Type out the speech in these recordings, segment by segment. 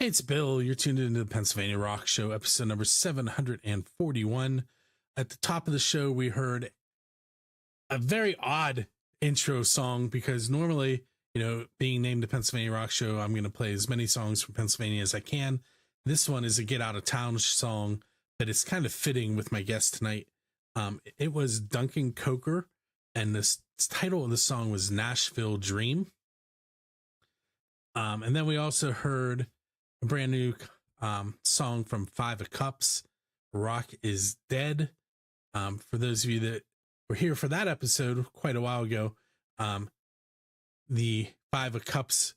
Hey, it's Bill. You're tuned into the Pennsylvania Rock Show, episode number 741. At the top of the show, we heard a very odd intro song because normally, being named the Pennsylvania Rock Show, I'm going to play as many songs from Pennsylvania as I can. This one is a Get Out of Town song, but it's kind of fitting with my guest tonight. It was Duncan Coker, and the title of the song was Nashville Dream. And then we also heard a brand new song from Five of Cups, Rock is Dead. For those of you that were here for that episode quite a while ago, the Five of Cups,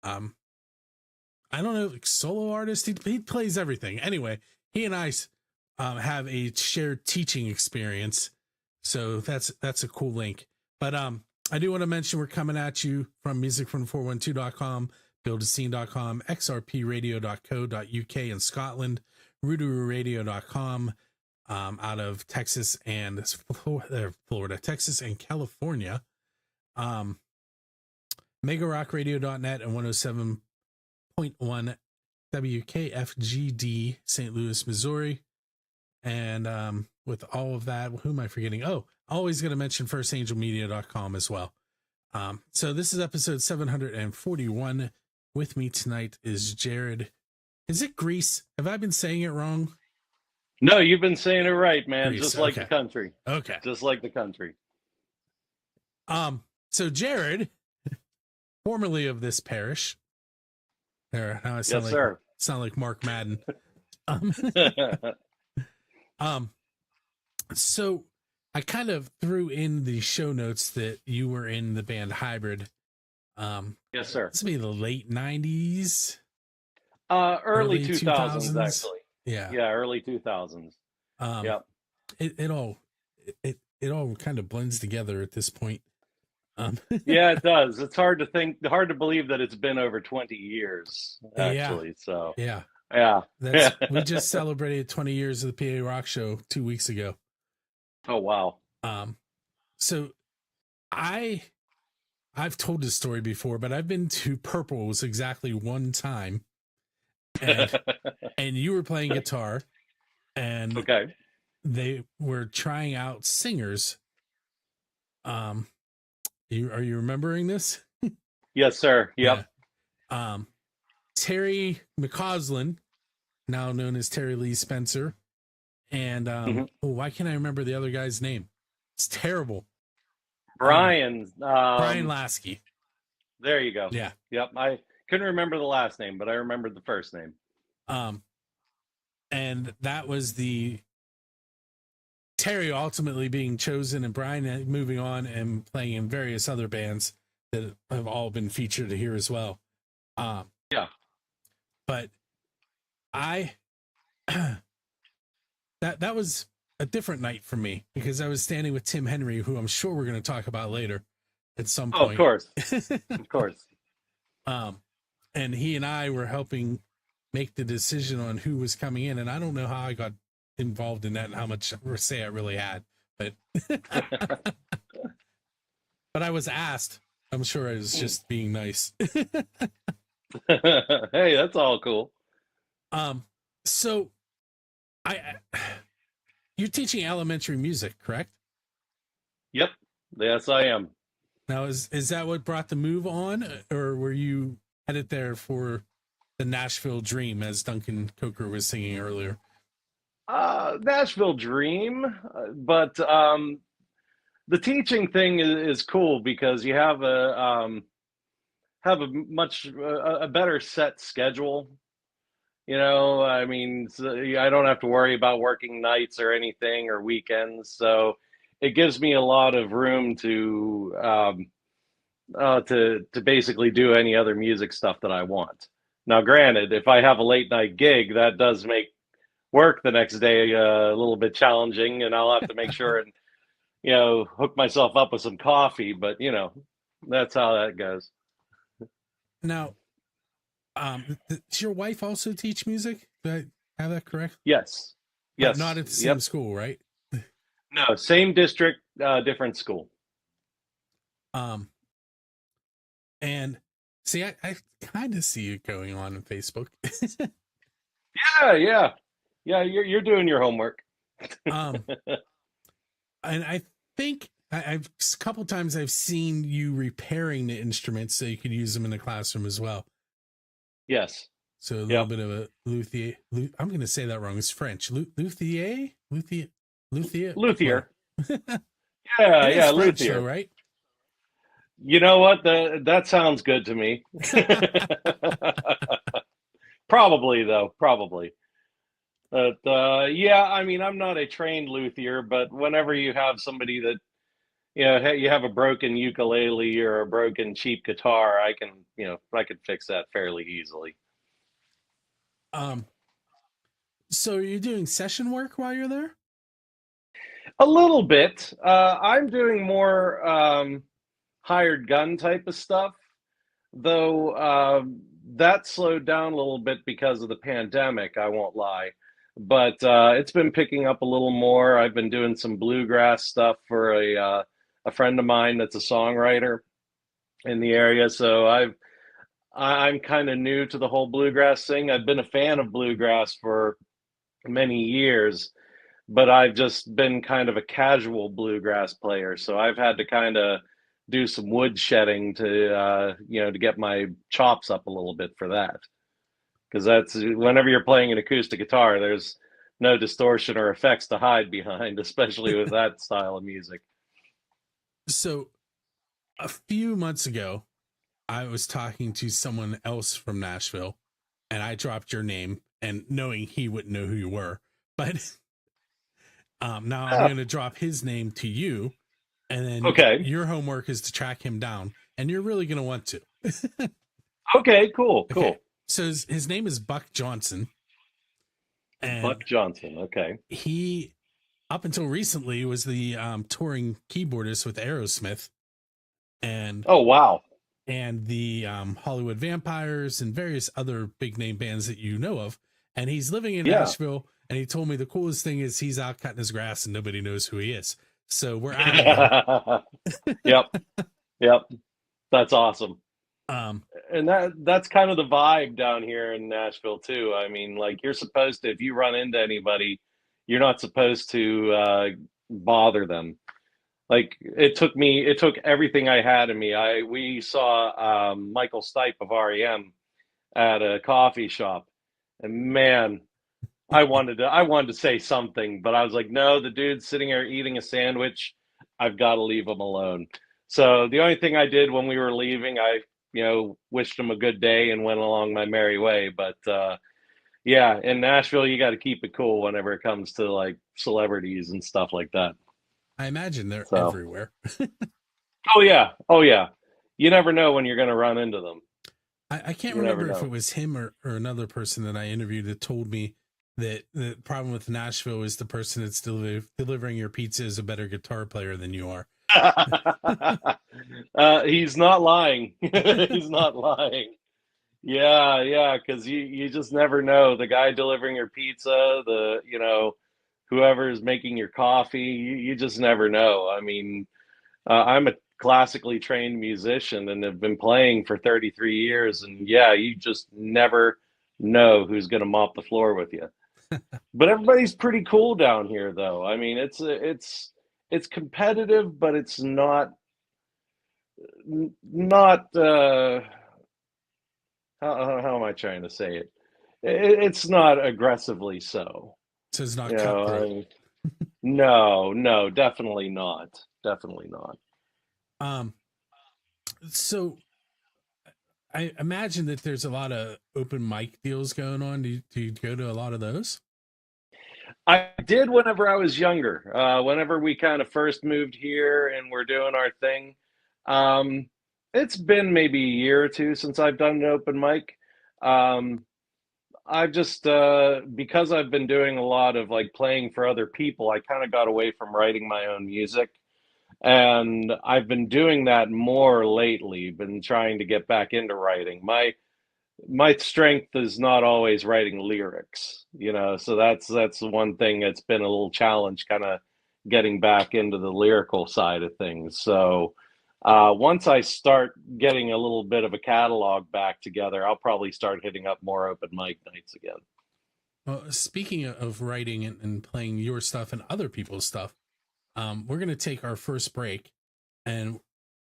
I don't know, like solo artist, he plays everything. Anyway, he and I have a shared teaching experience, so that's a cool link. But I do want to mention we're coming at you from musicfrom412.com, buildascene.com, xrpradio.co.uk in Scotland, roodaroo.radio.com out of Texas and Florida, Texas and California, megarockradio.net and 107.1 WKFGD St. Louis, Missouri. And with all of that, who am I forgetting? Oh, always going to mention firstangelmedia.com as well. So this is episode 741. With me tonight is Jared. Is it Grease? Have I been saying it wrong? No, you've been saying it right, man. Grease, just like the country. Okay. Just like the country. So Jared, formerly of this parish. There, now I sound sound like Mark Madden. So I kind of threw in the show notes that you were in the band Hybrid. Yes, sir. This would be the late 90s. Early 2000s, actually. Yeah, early 2000s. Yep. It all kind of blends together at this point. Yeah, it does. It's hard to believe that it's been over 20 years, actually. Yeah. So yeah. We just celebrated 20 years of the PA Rock Show 2 weeks ago. Oh wow. So I've told this story before, but I've been to Purple's exactly one time, and you were playing guitar, and okay, they were trying out singers. Are you remembering this? Yes, sir. Yep. Yeah. Terry McCausland, now known as Terry Lee Spencer, and why can't I remember the other guy's name? It's terrible. Brian Lasky. There you go. Yeah. Yep. I couldn't remember the last name, but I remembered the first name. And that was the Terry ultimately being chosen and Brian moving on and playing in various other bands that have all been featured here as well. Yeah. But that was a different night for me because I was standing with Tim Henry, who I'm sure we're going to talk about later at some point. Oh, of course. Of course. And he and I were helping make the decision on who was coming in. And I don't know how I got involved in that and how much say I really had, but, but I was asked. I'm sure I was just being nice. Hey, that's all cool. So you're teaching elementary music, correct? Yep. Yes, I am. Now, is that what brought the move on, or were you headed there for the Nashville Dream, as Duncan Coker was singing earlier? Nashville Dream, but the teaching thing is cool because you have a much better set schedule. I mean, I don't have to worry about working nights or anything or weekends, so it gives me a lot of room to basically do any other music stuff that I want. Now, granted, if I have a late night gig, that does make work the next day a little bit challenging, and I'll have to make sure and hook myself up with some coffee. But that's how that goes. Now, does your wife also teach music? Did I have that correct? Yes. But not at the same school, right? No, same district, different school. And See, I kind of see it going on Facebook. Yeah, yeah, yeah. You're doing your homework. um, and I think I've a couple times I've seen you repairing the instruments so you could use them in the classroom as well. Yes. So a little Yep. bit of a luthier. I'm going to say that wrong. It's French. Luthier, luthier, luthier. Luthier. Whatever. Yeah, It is yeah, French, though, luthier. right? You know what? That sounds good to me. Probably though, probably. But yeah, I mean, I'm not a trained luthier, but whenever you have somebody that you have a broken ukulele or a broken cheap guitar, I can fix that fairly easily. um, so you're doing session work while you're there? A little bit. I'm doing more hired gun type of stuff, though that slowed down a little bit because of the pandemic, I won't lie. But it's been picking up a little more. I've been doing some bluegrass stuff for a friend of mine that's a songwriter in the area. So I'm kind of new to the whole bluegrass thing. I've been a fan of bluegrass for many years, but I've just been kind of a casual bluegrass player. So I've had to kind of do some wood shedding to to get my chops up a little bit for that. Because that's whenever you're playing an acoustic guitar, there's no distortion or effects to hide behind, especially with that style of music. So a few months ago, I was talking to someone else from Nashville, and I dropped your name, and knowing he wouldn't know who you were, but now I'm Yeah. going to drop his name to you, and then Okay. your homework is to track him down, and you're really going to want to. Okay. Cool. Okay, Cool. so his name is Buck Johnson, and Buck Johnson. Okay. he, up until recently, was the touring keyboardist with Aerosmith, and Oh wow. the Hollywood Vampires and various other big name bands that you know of. And he's living in Yeah. Nashville. And he told me the coolest thing is he's out cutting his grass and nobody knows who he is. So we're out of here. Yep. Yep. That's awesome. Um, And that's kind of the vibe down here in Nashville too. I mean, like you're supposed to, if you run into anybody, you're not supposed to bother them. Like it took everything I had in me. We saw Michael Stipe of REM at a coffee shop, and man, I wanted to say something, but I was like, no, the dude's sitting there eating a sandwich. I've got to leave him alone. So the only thing I did when we were leaving, I wished him a good day and went along my merry way. But yeah, in Nashville, you got to keep it cool whenever it comes to like celebrities and stuff like that. I imagine they're So, everywhere. oh yeah, oh yeah. You never know when you're going to run into them. I can't You never remember if know. it was him or another person that I interviewed that told me that the problem with Nashville is the person that's delivering your pizza is a better guitar player than you are. He's not lying. He's not lying. Yeah, yeah, because you just never know. The guy delivering your pizza, whoever's making your coffee, you just never know. I mean, I'm a classically trained musician and have been playing for 33 years, and yeah, you just never know who's going to mop the floor with you. But everybody's pretty cool down here, though. I mean, it's competitive, but it's not how am I trying to say it? It's not aggressively so. So it's not You know, cutthroat. no, no, definitely not. Definitely not. Um, so I imagine that there's a lot of open mic deals going on. Do you go to a lot of those? I did whenever I was younger. Whenever we kind of first moved here and we're doing our thing. Um, it's been maybe a year or two since I've done an open mic. Um, I've just because I've been doing a lot of like playing for other people, I kind of got away from writing my own music. And I've been doing that more lately, been trying to get back into writing. My strength is not always writing lyrics, so that's the one thing that's been a little challenge, kind of getting back into the lyrical side of things. So Once I start getting a little bit of a catalog back together, I'll probably start hitting up more open mic nights again. Well, speaking of writing and playing your stuff and other people's stuff, we're going to take our first break, and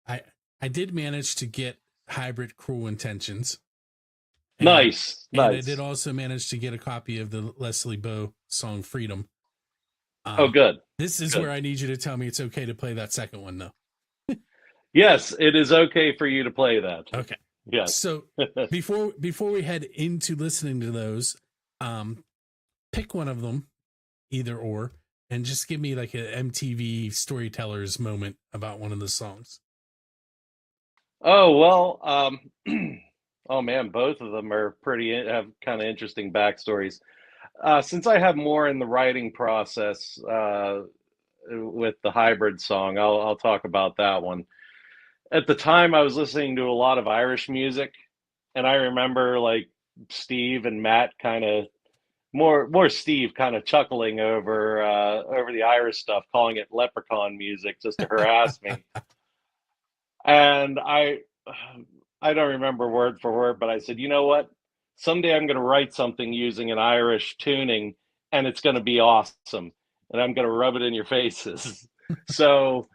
I did manage to get Hybrid Cruel Intentions. Nice. And I did also manage to get a copy of the Leslie Bowe song Freedom. Oh, good. This is where I need you to tell me it's okay to play that second one, though. Yes, it is okay for you to play that. Okay. Yes. So before we head into listening to those, pick one of them, either or, and just give me like an MTV Storytellers moment about one of the songs. Oh, well, oh man, both of them are have kind of interesting backstories. Since I have more in the writing process with the hybrid song, I'll talk about that one. At the time, I was listening to a lot of Irish music, and I remember like Steve and Matt kind of more Steve kind of chuckling over the Irish stuff, calling it leprechaun music just to harass me. And I don't remember word for word, but I said, you know what? Someday I'm going to write something using an Irish tuning, and it's going to be awesome, and I'm going to rub it in your faces. So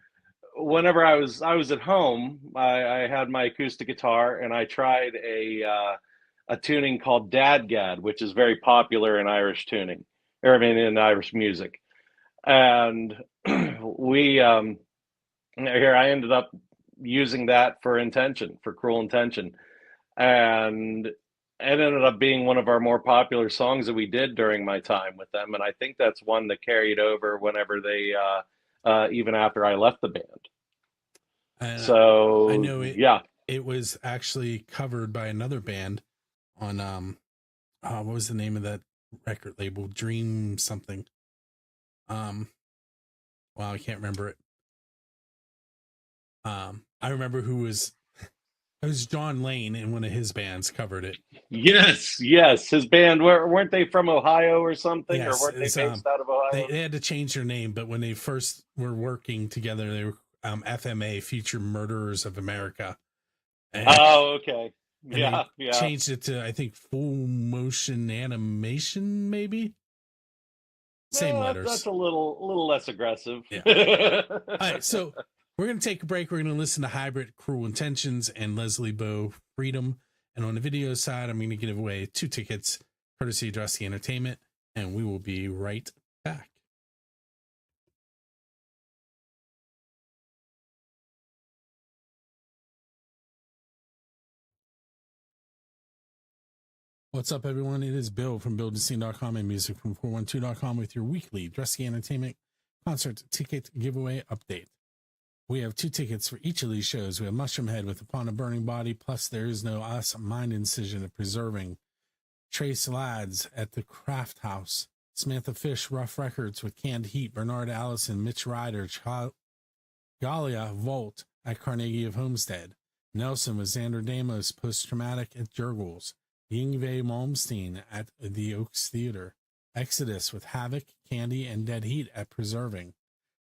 whenever I was at home, I had my acoustic guitar, and I tried a tuning called Dadgad, which is very popular in Irish tuning, or I mean in Irish music. And we here I ended up using that for Cruel Intention, and it ended up being one of our more popular songs that we did during my time with them. And I think that's one that carried over whenever they even after I left the band. And so I know it. Yeah, it was actually covered by another band on what was the name of that record label? Dream something. Well, I can't remember it. I remember who was. It was John Lane, and one of his bands covered it. Yes. His band, weren't they from Ohio or something? Yes, or weren't they based out of Ohio? They had to change their name, but when they first were working together, they were FMA, Future Murderers of America. And, oh, okay. Yeah. Changed it to, I think, Full Motion Animation, maybe? Same letters. That's a little less aggressive. Yeah. All right, so we're going to take a break. We're going to listen to Hybrid Cruel Intentions and Leslie Bowe Freedom. And on the video side, I'm going to give away 2 tickets, courtesy of Dressy Entertainment, and we will be right back. What's up, everyone? It is Bill from BuildAScene.com and music from 412.com with your weekly Dressy Entertainment concert ticket giveaway update. We have 2 tickets for each of these shows. We have Mushroom Head with Upon a Burning Body, plus There Is No Us, Mind Incision of Preserving, Trace Lads at the Craft House, Samantha Fish, Rough Records with Canned Heat, Bernard Allison, Mitch Ryder, Galia Volt at Carnegie of Homestead, Nelson with Xander Damos, Post Traumatic at Jurgles, Yngve Malmsteen at the Oaks Theater, Exodus with Havoc, Candy, and Dead Heat at Preserving,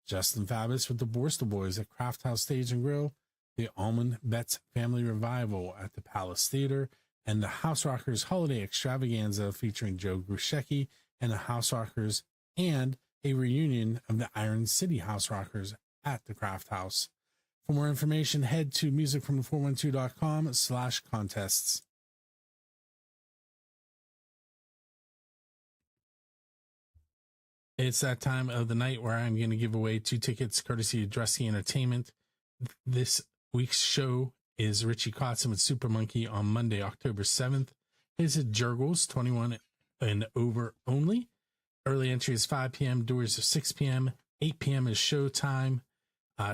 Justin Fabus with the Borstal Boys at Craft House Stage and Grill, the Almond Betts Family Revival at the Palace Theater, and the House Rockers Holiday Extravaganza featuring Joe Grushecki and the House Rockers, and a reunion of the Iron City House Rockers at the Craft House. For more information, head to musicfrom412.com/contests. It's that time of the night where I'm going to give away 2 tickets courtesy of Dressy Entertainment. This week's show is Richie Kotzen with Super Monkey on Monday, October 7th. It's at Jurgles, 21 and over only. Early entry is 5 p.m., doors are 6 p.m., 8 p.m. is show time.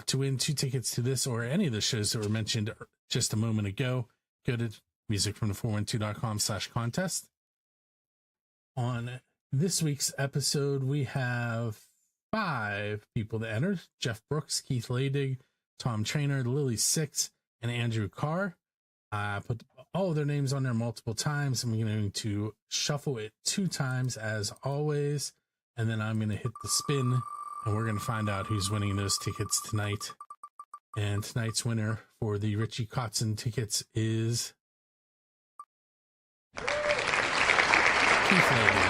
To win 2 tickets to this or any of the shows that were mentioned just a moment ago, go to musicfrom412.com/contest. On this week's episode, we have 5 people that entered: Jeff Brooks, Keith Laydig, Tom Trainer, Lily Six, and Andrew Carr. I put all of their names on there multiple times. I'm going to shuffle it 2 times as always, and then I'm going to hit the spin, and we're going to find out who's winning those tickets tonight. And tonight's winner for the Richie Kotzen tickets is Keith Logan.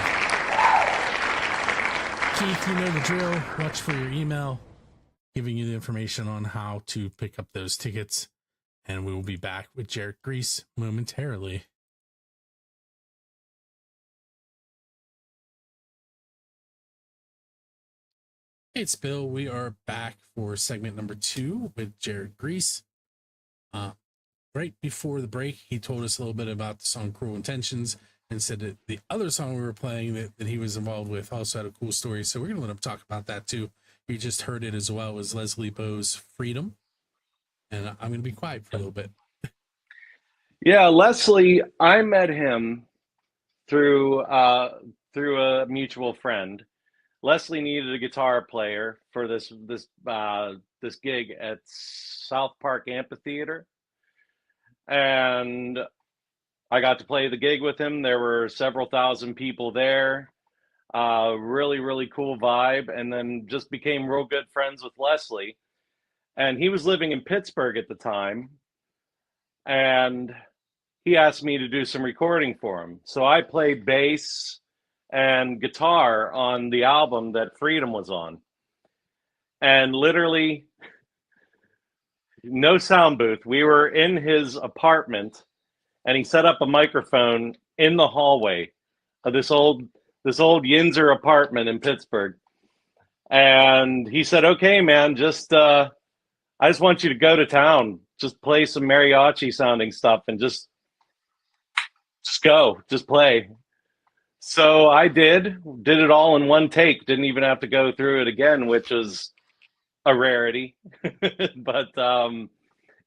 Keith, you know the drill. Watch for your email, giving you the information on how to pick up those tickets. And we will be back with Jarrett Grease momentarily. Hey, it's Bill. We are back for segment number 2 with Jarrett Grease. Right before the break, he told us a little bit about the song Cruel Intentions and said that the other song we were playing that he was involved with also had a cool story. So we're going to let him talk about that too. You just heard it as well as Leslie Bowe's Freedom. And I'm going to be quiet for a little bit. Yeah, Leslie, I met him through a mutual friend. Leslie needed a guitar player for this gig at South Park Amphitheater, and I got to play the gig with him. There were several thousand people there. Really cool vibe, and then just became real good friends with Leslie. And he was living in Pittsburgh at the time, and he asked me to do some recording for him. So I played bass and guitar on the album that Freedom was on. And literally, no sound booth. We were in his apartment, and he set up a microphone in the hallway of this old Yinzer apartment in Pittsburgh. And he said, "Okay, man, I just want you to go to town, just play some mariachi sounding stuff, and just go, just play." So I did it all in one take. Didn't even have to go through it again, which was a rarity. But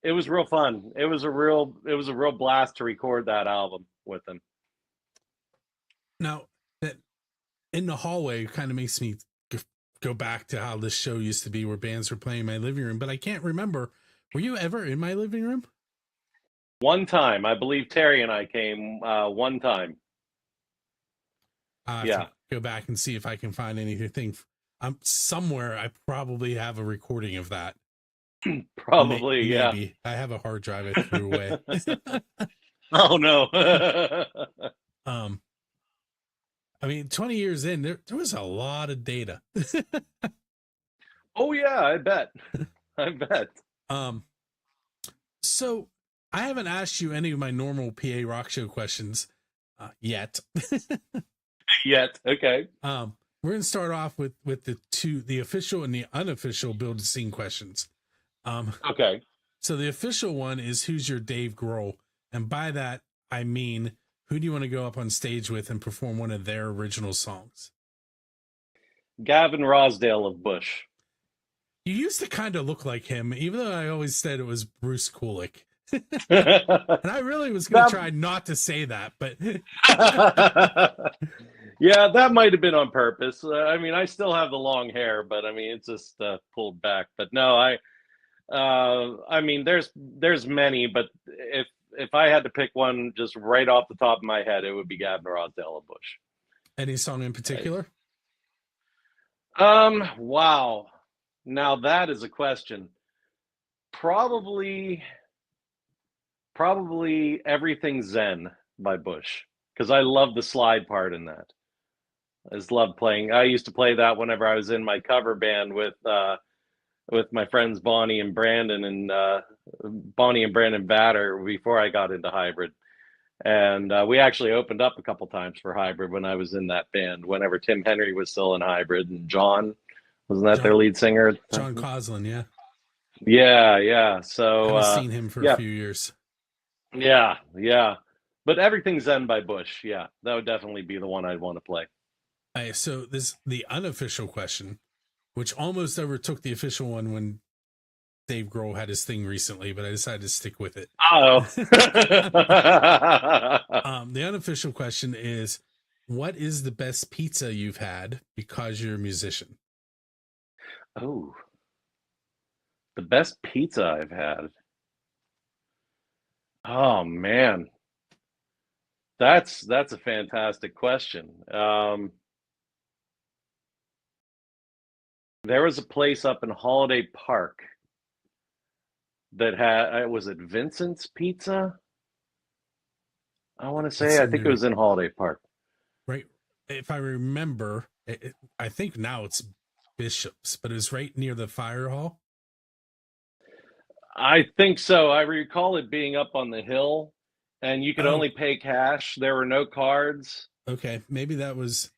it was real fun. It was a real blast to record that album with him. Now, that in the hallway kind of makes me go back to how this show used to be, where bands were playing in my living room, but I can't remember. Were you ever in my living room? One time, I believe Terry and I came one time. Yeah. Go back and see if I can find anything. Somewhere I probably have a recording of that. Probably, maybe. Yeah. I have a hard drive I threw away. Oh no. I mean, 20 years in, there was a lot of data. Oh yeah, I bet. So I haven't asked you any of my normal PA Rock Show questions yet. Okay. We're gonna start off with the official and the unofficial Build a Scene questions. Okay. So the official one is, who's your Dave Grohl? And by that I mean, who do you want to go up on stage with and perform one of their original songs? Gavin Rosdale of Bush. You used to kind of look like him, even though I always said it was Bruce Kulick. And I really was going to try not to say that, but yeah, that might have been on purpose. I mean, I still have the long hair, but I mean, it's just pulled back. But no, I mean, there's many, but if I had to pick one just right off the top of my head, it would be Gavin Rosdale of Bush. Any song in particular? Wow. Now that is a question. Probably Everything Zen by Bush, because I love the slide part in that. I just love playing. I used to play that whenever I was in my cover band with my friends Bonnie and Brandon Batter before I got into Hybrid. And we actually opened up a couple times for Hybrid when I was in that band, whenever Tim Henry was still in Hybrid, and John, wasn't that their lead singer? John Coslin, yeah. Yeah. So I've seen him for a few years. Yeah. But Everything Zen by Bush, yeah, that would definitely be the one I'd want to play. So the unofficial question, which almost overtook the official one when Dave Grohl had his thing recently, but I decided to stick with it. The unofficial question is, what is the best pizza you've had because you're a musician? Oh, the best pizza I've had. Oh man, that's a fantastic question. There was a place up in Holiday Park that had, was it Vincent's Pizza? I want to That's say, I think it familiar, was in Holiday Park. right? If I remember, I think now it's Bishop's, but it was right near the fire hall. I think so. I recall it being up on the hill, and you could Oh, only pay cash. There were no cards. okay. Maybe that was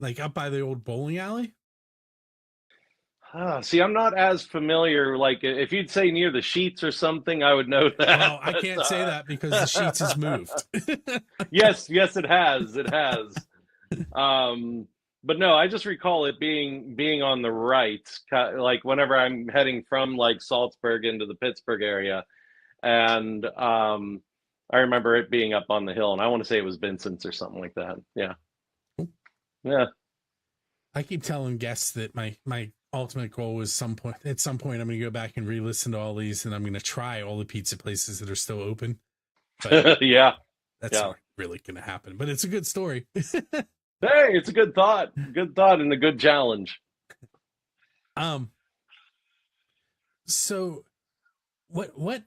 like up by the old bowling alley. See, I'm not as familiar. Like, if you'd say near the Sheets or something, I would know that. Well, I can't say that because the Sheets has moved. Yes, yes, it has. It has. But no, I just recall it being on the right, like whenever I'm heading from like Salzburg into the Pittsburgh area, and I remember it being up on the hill, and I want to say it was Vincent's or something like that. Yeah, yeah. I keep telling guests that my ultimate goal is at some point I'm going to go back and re-listen to all these, and I'm going to try all the pizza places that are still open. But Yeah, that's not really going to happen. But it's a good story. Hey, it's a good thought, and a good challenge. So what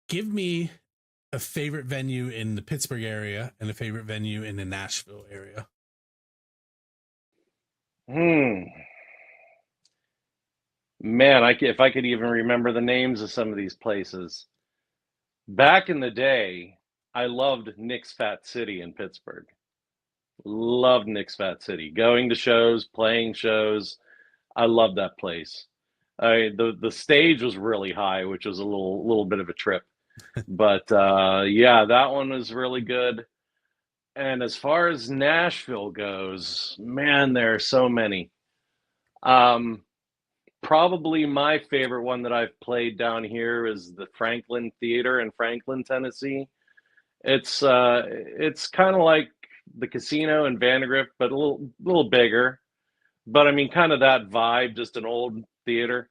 give me a favorite venue in the Pittsburgh area and a favorite venue in the Nashville area. Man, if I could even remember the names of some of these places. Back in the day, I loved Nick's Fat City in Pittsburgh. Loved Nick's Fat City. Going to shows, playing shows. I loved that place. The stage was really high, which was a little bit of a trip. But yeah, that one was really good. And as far as Nashville goes, man, there are so many. Probably my favorite one that I've played down here is the Franklin Theater in Franklin, Tennessee. It's kind of like the Casino in Vandergrift, but a little bigger. But I mean, kind of that vibe, just an old theater.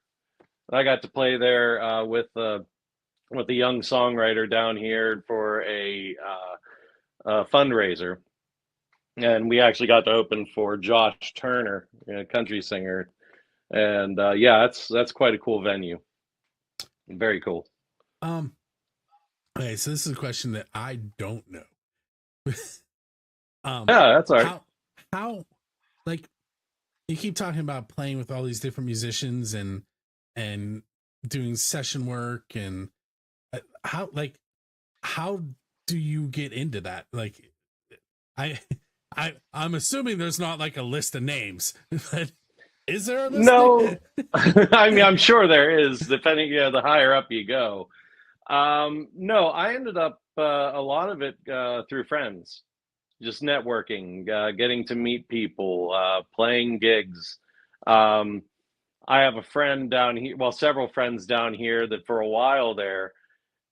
I got to play there with a young songwriter down here for a fundraiser, and we actually got to open for Josh Turner, a country singer. And yeah, that's quite a cool venue. Very cool. Okay, so this is a question that I don't know. Yeah, that's all right. How like you keep talking about playing with all these different musicians and doing session work, and how do you get into that? Like I'm assuming there's not like a list of names, but is there a list? No. I mean, I'm sure there is, depending, the higher up you go. No, I ended up a lot of it through friends, just networking, getting to meet people, playing gigs. I have a friend down here, well, several friends down here that for a while there,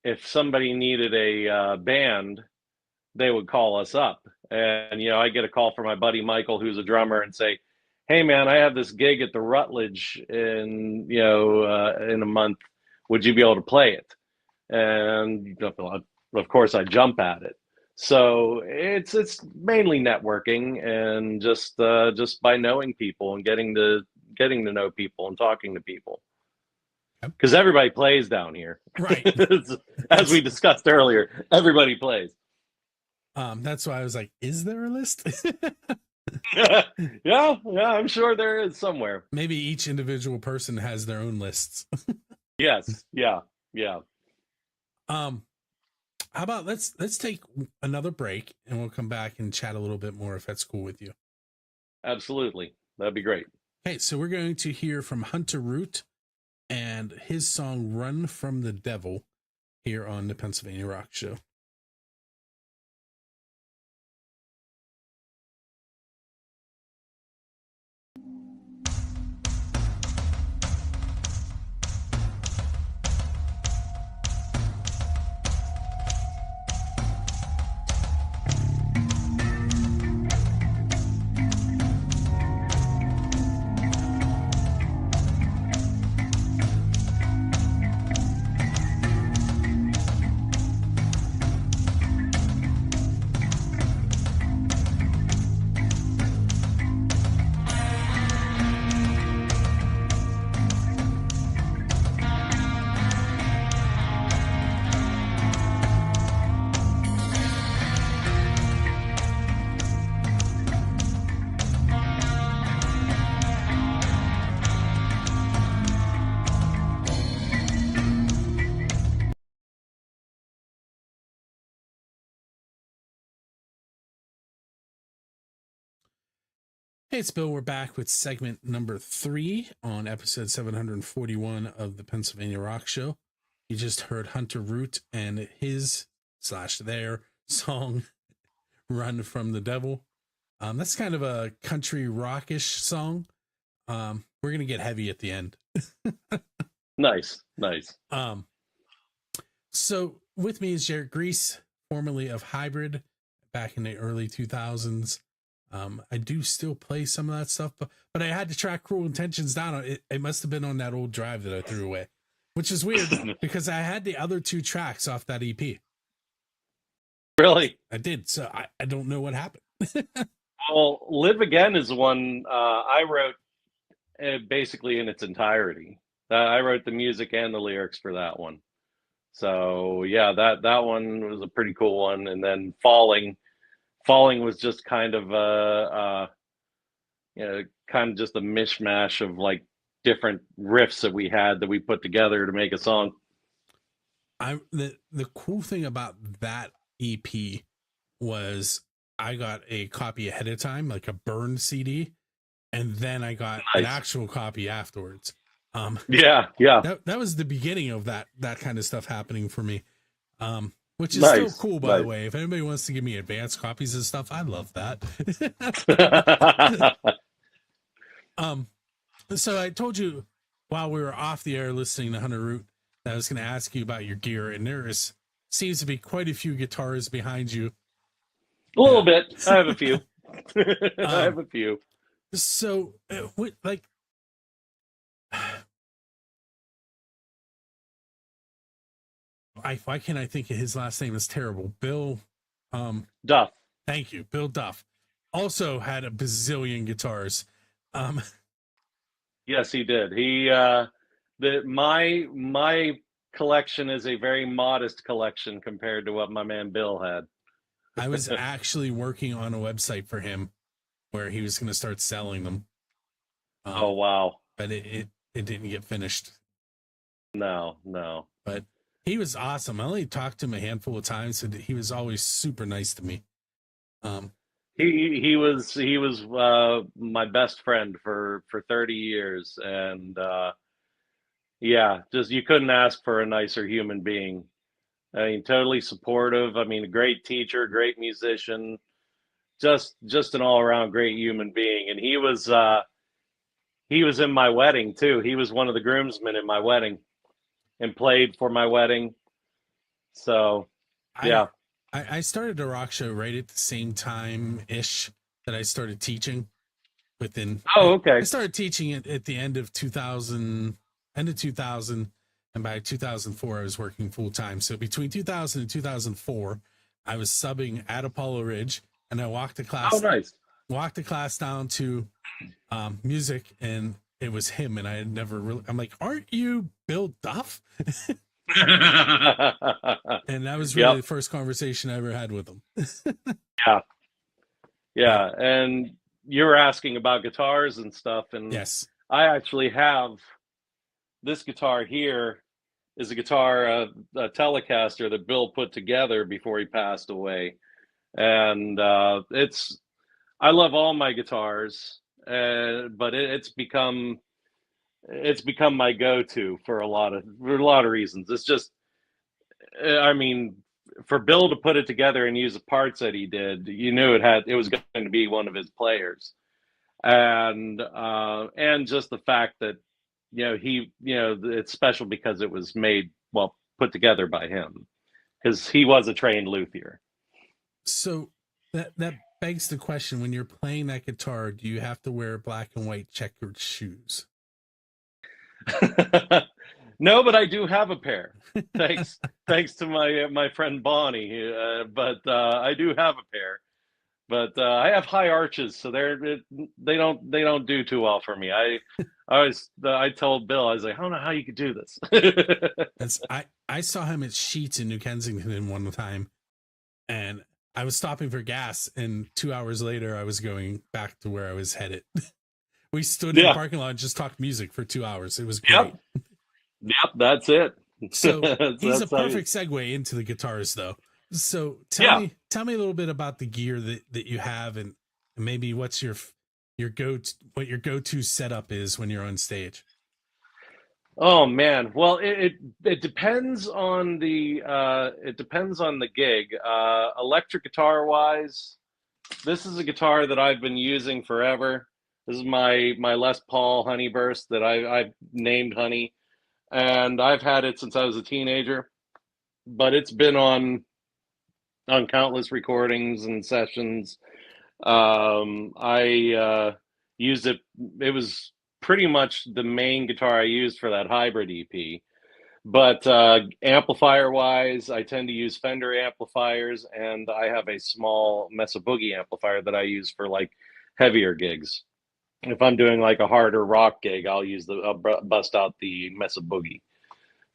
if somebody needed a band, they would call us up. And, I get a call from my buddy Michael, who's a drummer, and say, hey, man, I have this gig at the Rutledge in a month. Would you be able to play it? And of course, I jump at it. So it's mainly networking and just by knowing people and getting to know people and talking to people. Because everybody plays down here, right? As we discussed earlier, everybody plays. That's why I was like, is there a list? yeah, I'm sure there is somewhere. Maybe each individual person has their own lists. Yes, yeah. How about let's take another break and we'll come back and chat a little bit more if that's cool with you. Absolutely, that'd be great. Okay, so we're going to hear from Hunter Root and his song "Run from the Devil" here on the Pennsylvania Rock Show. Hey, it's Bill. We're back with segment number 3 on episode 741 of the Pennsylvania Rock Show. You just heard Hunter Root and his / their song Run from the Devil. That's kind of a country rockish song. We're going to get heavy at the end. Nice. So with me is Jared Grease, formerly of Hybrid, back in the early 2000s. I do still play some of that stuff, but I had to track Cruel Intentions down. It must have been on that old drive that I threw away, which is weird because I had the other 2 tracks off that EP. Really? I did. So I don't know what happened. Well, Live Again is one I wrote basically in its entirety. I wrote the music and the lyrics for that one. So yeah, that one was a pretty cool one. And then Falling was just kind of kind of just a mishmash of like different riffs that we had that we put together to make a song. The cool thing about that EP was I got a copy ahead of time, like a burned CD, and then I got an actual copy afterwards. Yeah. That was the beginning of that kind of stuff happening for me. Which is still cool, by the way. If anybody wants to give me advanced copies of stuff, I love that. So I told you while we were off the air listening to Hunter Root that I was going to ask you about your gear, and seems to be quite a few guitars behind you. A little bit. I have a few. I have a few. So, why can't I think of his last name? Is terrible. Bill Duff. Thank you. Bill Duff also had a bazillion guitars. Yes, he did. He my collection is a very modest collection compared to what my man Bill had. I was actually working on a website for him where he was going to start selling them. Oh wow! But it didn't get finished. No. But he was awesome. I only talked to him a handful of times, and he was always super nice to me. He was my best friend for 30 years, and yeah, just you couldn't ask for a nicer human being. I mean, totally supportive. I mean, a great teacher, great musician, just an all around great human being. And he was in my wedding too. He was one of the groomsmen in my wedding, and played for my wedding. So, yeah. I started a rock show right at the same time ish that I started teaching. Okay. I started teaching it at the end of 2000, and by 2004 I was working full time. So between 2000 and 2004, I was subbing at Apollo Ridge, and I walked the class. Oh, nice. Walked the class down to music, and it was him, and I had never really. I'm like, aren't you Bill Duff? And that was really the first conversation I ever had with him. Yeah. And you were asking about guitars and stuff, and yes, I actually have this guitar here. Is a guitar, a Telecaster that Bill put together before he passed away, and I love all my guitars, but it's become my go-to for a lot of reasons. It's just, I mean, for Bill to put it together and use the parts that he did, you knew it was going to be one of his players, and just the fact that it's special because it was put together by him, because he was a trained luthier. So that begs the question: when you're playing that guitar, do you have to wear black and white checkered shoes? No, but I do have a pair. Thanks to my friend Bonnie. But I do have a pair. But I have high arches, so they don't do too well for me. I told Bill, I was like, I don't know how you could do this. I saw him at Sheetz in New Kensington one time, and I was stopping for gas, and 2 hours later I was going back to where I was headed. We stood in the parking lot and just talked music for 2 hours. It was great. Yep, that's it. So he's a perfect segue into the guitars, though. So tell me a little bit about the gear that you have, and maybe what's your what your go-to setup is when you're on stage. Oh man. Well, it depends on the gig. Electric guitar wise, this is a guitar that I've been using forever. This is my Les Paul Honeyburst that I've named Honey, and I've had it since I was a teenager. But it's been on countless recordings and sessions. I used it. It was pretty much the main guitar I used for that hybrid EP. But amplifier wise, I tend to use Fender amplifiers, and I have a small Mesa Boogie amplifier that I use for like heavier gigs. If I'm doing like a harder rock gig, I'll bust out the Mesa Boogie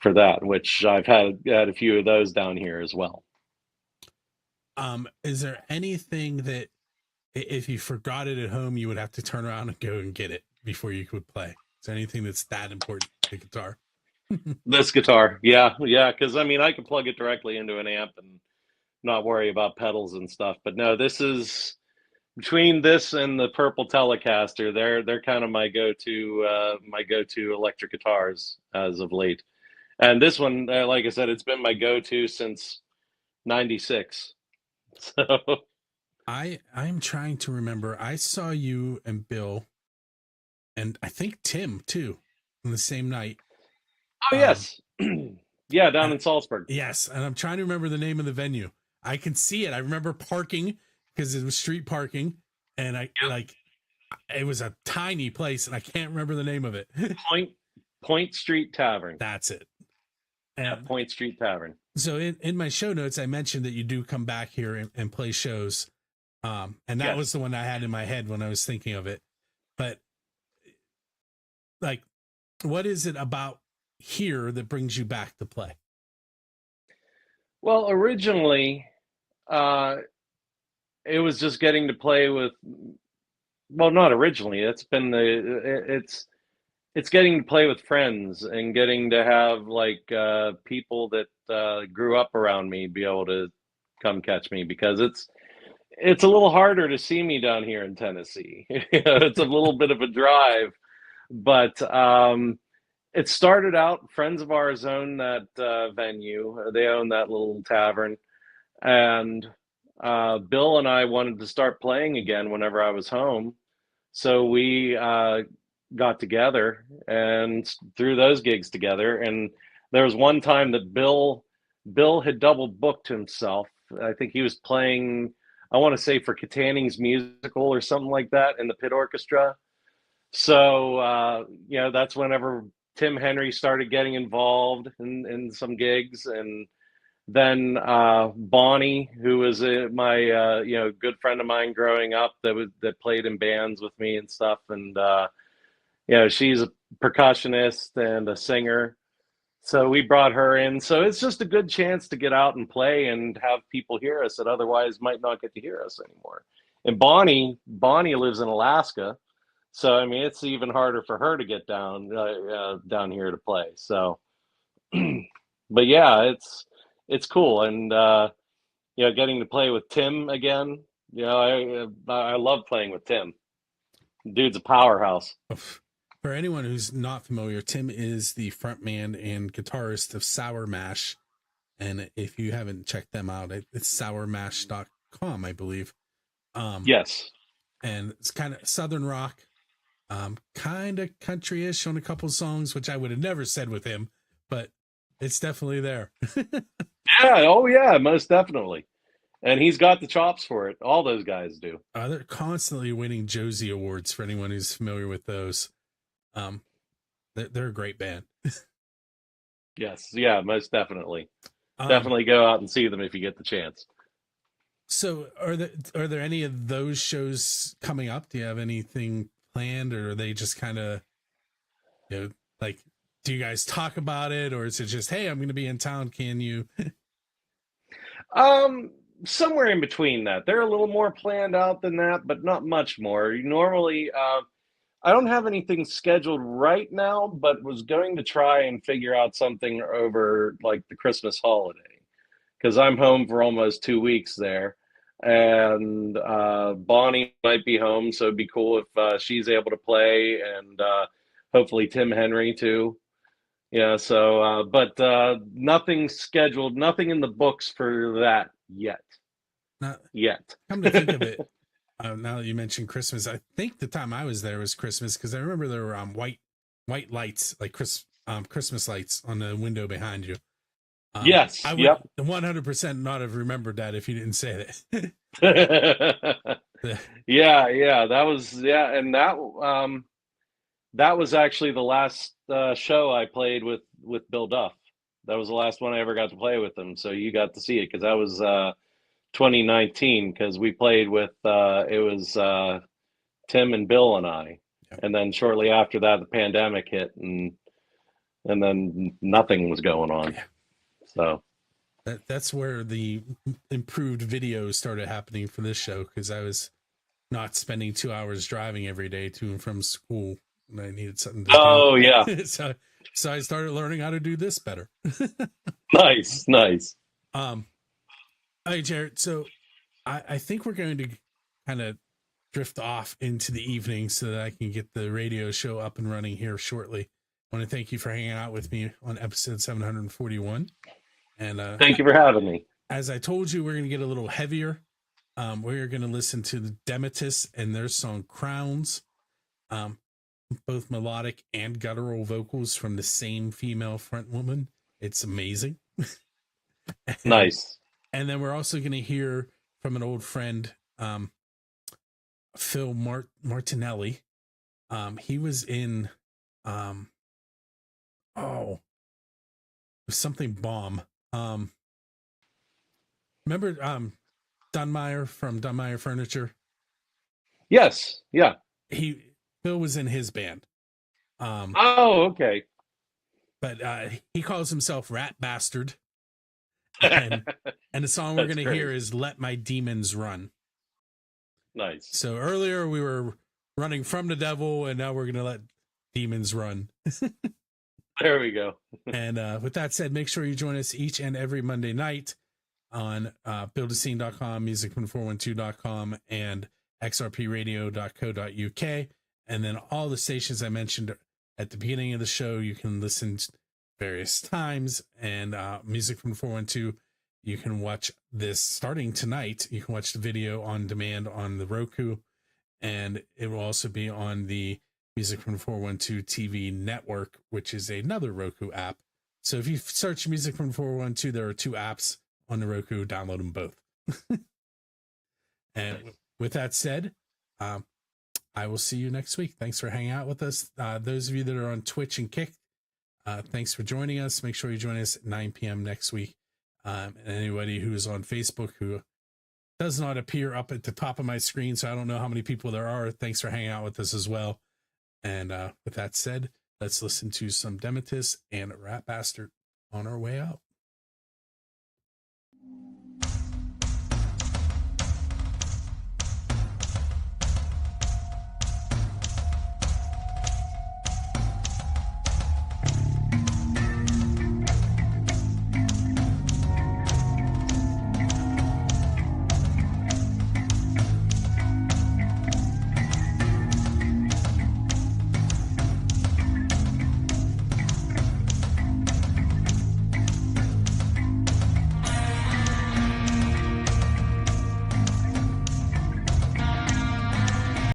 for that, which I've had a few of those down here as well. Is there anything that if you forgot it at home, you would have to turn around and go and get it before you could play? Is there anything that's that important to the guitar? This guitar, yeah, because I mean, I can plug it directly into an amp and not worry about pedals and stuff. But no, this is between this and the Purple Telecaster. They're kind of my go-to electric guitars as of late. And this one, like I said, it's been my go-to since '96. So I'm trying to remember. I saw you and Bill, and I think Tim too, on the same night. oh yes, yeah, down in Salzburg. Yes, and I'm trying to remember the name of the venue. I can see it. I remember parking because it was street parking, and it was a tiny place, and I can't remember the name of it. Point Street Tavern. That's it. And Point Street Tavern. So in my show notes, I mentioned that you do come back here and play shows. And that was the one I had in my head when I was thinking of it. But like, what is it about here that brings you back to play? Well, originally, it was just getting to play with, well, not originally. It's getting to play with friends and getting to have like people that grew up around me be able to come catch me, because it's a little harder to see me down here in Tennessee. It's a little bit of a drive, but it started out, friends of ours own that venue. They own that little tavern, and Bill and I wanted to start playing again whenever I was home. So we got together and threw those gigs together. And there was one time that Bill had double booked himself. I think he was playing, I want to say, for Kataning's musical or something like that in the pit orchestra. So that's whenever Tim Henry started getting involved in some gigs. And then Bonnie, who was my good friend of mine growing up, that played in bands with me and stuff, and she's a percussionist and a singer. So we brought her in. So it's just a good chance to get out and play and have people hear us that otherwise might not get to hear us anymore. And Bonnie lives in Alaska. So, I mean, it's even harder for her to get down here to play. So, but yeah, it's cool. And, getting to play with Tim again, I love playing with Tim. Dude's a powerhouse. For anyone who's not familiar, Tim is the frontman and guitarist of Sour Mash. And if you haven't checked them out, it's sourmash.com, I believe. Yes. And it's kind of Southern rock, kind of country-ish on a couple songs, which I would have never said with him, but it's definitely there. Yeah. Oh yeah, most definitely. And he's got the chops for it. All those guys do. They're constantly winning Josie Awards for anyone who's familiar with those. They're a great band. Yes, yeah, most definitely. Definitely go out and see them if you get the chance. So, are there any of those shows coming up? Do you have anything planned, or are they just kind of, like, do you guys talk about it, or is it just, hey, I'm going to be in town, can you? Somewhere in between that. They're a little more planned out than that, but not much more. Normally, I don't have anything scheduled right now, but was going to try and figure out something over like the Christmas holiday, because I'm home for almost 2 weeks there. and Bonnie might be home, so it'd be cool if she's able to play, and hopefully Tim Henry too. Yeah, so but nothing scheduled, nothing in the books for that yet. Now, Yet. come to think of it, now that you mentioned Christmas, I think the time I was there was Christmas, because I remember there were white lights, like Christmas lights on the window behind you. Yes. I would Yep. 100% not have remembered that if you didn't say that. Yeah, that was, yeah, and that was actually the last show I played with Bill Duff. That was the last one I ever got to play with him. So you got to see it, because that was 2019. Because we played with it was Tim and Bill and I, Yep. And then shortly after that, the pandemic hit, and then nothing was going on. Yeah. So that's where the improved videos started happening for this show, because I was not spending 2 hours driving every day to and from school, and I needed something to do. Oh yeah. so I started learning how to do this better. Nice. All right, Jared. So I think we're going to kind of drift off into the evening so that I can get the radio show up and running here shortly. I want to thank you for hanging out with me on episode 741. And thank you for having me. As I told you, we're going to get a little heavier. We're going to listen to the Dematis and their song Crowns, both melodic and guttural vocals from the same female front woman. It's amazing. Nice. And then we're also going to hear from an old friend, Phil Martinelli. He was in, something bomb. Remember Dunmeyer from Dunmeyer Furniture? Yes. Yeah. Phil was in his band. Oh, okay. But he calls himself Rat Bastard. And the song we're going to hear is Let My Demons Run. Nice. So earlier we were running from the devil, and now we're going to let demons run. There we go. And with that said, make sure you join us each and every Monday night on buildascene.com, musicfrom412.com, and xrpradio.co.uk. And then all the stations I mentioned at the beginning of the show, you can listen to various times. And Music from 412, you can watch this starting tonight. You can watch the video on demand on the Roku, and it will also be on the Music from 412 TV network, which is another Roku app. So if you search Music from 412, there are 2 apps on the Roku. Download them both. And with that said, I will see you next week. Thanks for hanging out with us. Those of you that are on Twitch and Kick, thanks for joining us. Make sure you join us at 9 p.m. next week. And anybody who is on Facebook who does not appear up at the top of my screen, so I don't know how many people there are, thanks for hanging out with us as well. And with that said, let's listen to some Dematis and Rat Bastard on our way out.